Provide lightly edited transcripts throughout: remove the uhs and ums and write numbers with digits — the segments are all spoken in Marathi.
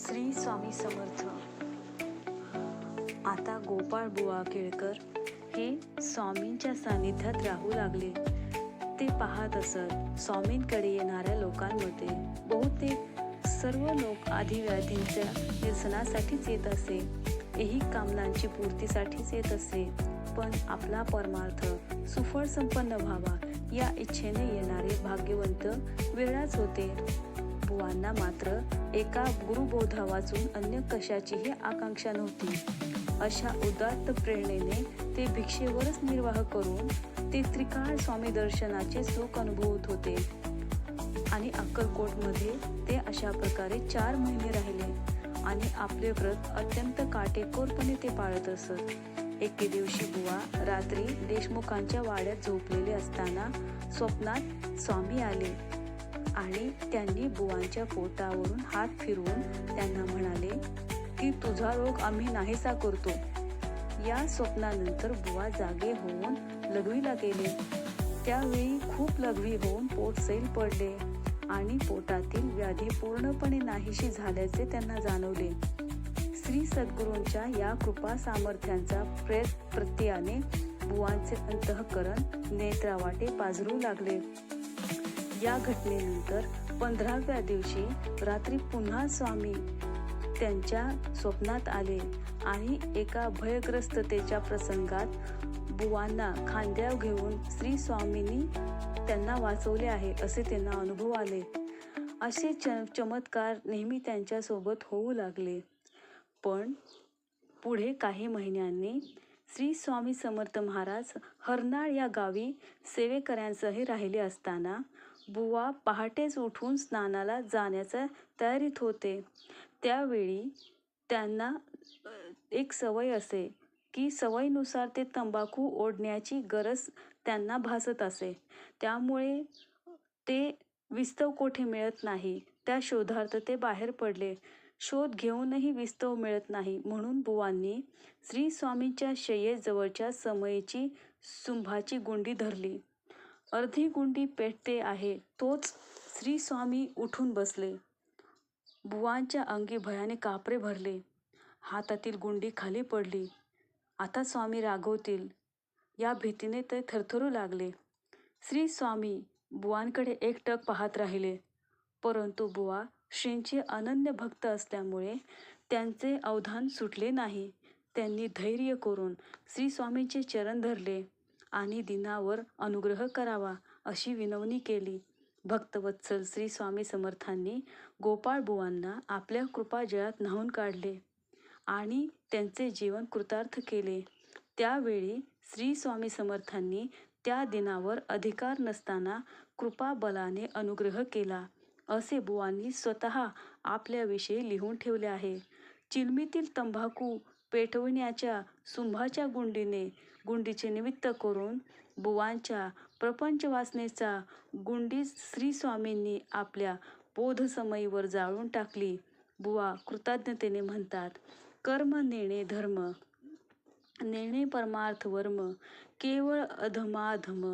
श्री स्वामी समर्थ. आता गोपाळ बुवा केळकर हे स्वामींच्या सानिध्यात राहू लागले. ते पाहत असत स्वामींकडे येणाऱ्या लोकांमध्ये बहुतेक सर्व लोक आधिव्याधींच्या निरसनासाठीच येत असे, ऐहिक कामनांची पूर्तीसाठीच येत असे. पण आपला परमार्थ सुफळ संपन्न व्हावा या इच्छेने येणारे भाग्यवंत वेळाच होते. बुवांना मात्र एका गुरुबोधा वाचून अन्य कशाचीही आकांक्षा नव्हती. अशा उदात्त प्रेरणेने ते भिक्षेवरच निर्वाह करून ते त्रिकाळ स्वामी दर्शनाचे सुख अनुभवत होते. आणि अक्कलकोटमध्ये ते अशा प्रकारे 4 महिने राहिले आणि आपले व्रत अत्यंत काटेकोरपणे ते पाळत असत. एके दिवशी बुवा रात्री देशमुखांच्या वाड्यात झोपलेले असताना स्वप्नात स्वामी आले आणि त्यांनी बुवांच्या पोटावरून हात फिरवून त्यांना म्हणाले की तुझा रोग आम्ही नाहीसा करतो. या स्वप्नानंतर बुवा जागे होऊन लघवीला गेले. त्यावेळी खूप लघवी होऊन पोट सैल पडले आणि पोटातील व्याधी पूर्णपणे नाहीशी झाल्याचे त्यांना जाणवले. श्री सद्गुरूंच्या या कृपा सामर्थ्यांचा प्रत्ययाने बुवांचे अंतःकरण नेत्रावाटे पाझरू लागले. या घटनेनंतर 15व्या दिवशी रात्री पुन्हा स्वामी त्यांच्या स्वप्नात आले आणि एका भयग्रस्ततेच्या प्रसंगात बुवांना खांद्यावर घेऊन श्री स्वामींनी त्यांना वाचवले आहे असे त्यांना अनुभव आले. असे चमत्कार नेहमी त्यांच्यासोबत होऊ लागले. पण पुढे काही महिन्यांनी श्री स्वामी समर्थ महाराज हरनाळ या गावी सेवेकऱ्यांसह राहिले असताना बुवा पहाटेच उठून स्नानाला जाण्याच्या तयारीत होते. त्यावेळी त्यांना एक सवय असे की सवयीनुसार ते तंबाखू ओढण्याची गरज त्यांना भासत असे. त्यामुळे ते विस्तव कोठे मिळत नाही त्या शोधार्थ ते बाहेर पडले. शोध घेऊनही विस्तव मिळत नाही म्हणून बुवांनी श्री स्वामींच्या शय्येजवळच्या समयीची सुंभाची गुंडी धरली. अर्धी गुंडी पेटते आहे तोच श्री स्वामी उठून बसले. बुवांच्या अंगी भयाने कापरे भरले. हातातील गुंडी खाली पडली. आता स्वामी रागवतील या भीतीने ते थरथरू लागले. श्री स्वामी बुवांकडे एकटक पाहत राहिले. परंतु बुवा श्रींचे अनन्य भक्त असल्यामुळे त्यांचे अवधान सुटले नाही. त्यांनी धैर्य करून श्री स्वामींचे चरण धरले आणि दिनावर अनुग्रह करावा अशी विनवणी केली. भक्तवत्सल श्री स्वामी समर्थांनी गोपाळ बुवांना आपल्या कृपाजळात न्हाऊन काढले आणि त्यांचे जीवन कृतार्थ केले. त्यावेळी श्री स्वामी समर्थांनी त्या दिनावर अधिकार नसताना कृपाबलाने अनुग्रह केला असे बुवांनी स्वतः आपल्याविषयी लिहून ठेवले आहे. चिलमीतील तंबाखू पेटविण्याच्या सुंभाच्या गुंडीचे निमित्त करून बुवांच्या प्रपंच वासनेचा गुंडी श्री स्वामींनी आपल्या बोधसमयीवर जाळून टाकली. बुवा कृतज्ञतेने म्हणतात, कर्म नेणे धर्म, नेणे परमार्थ वर्म, केवळ अधमाधम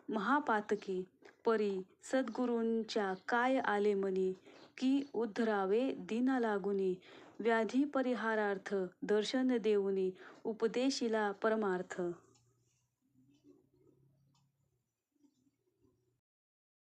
महापातकी, परी सद्गुरूंच्या काय आले मनी, की उद्धरावे दीना लागुनी, व्याधी परिहारार्थ दर्शन देऊनी उपदेशिला परमार्थ.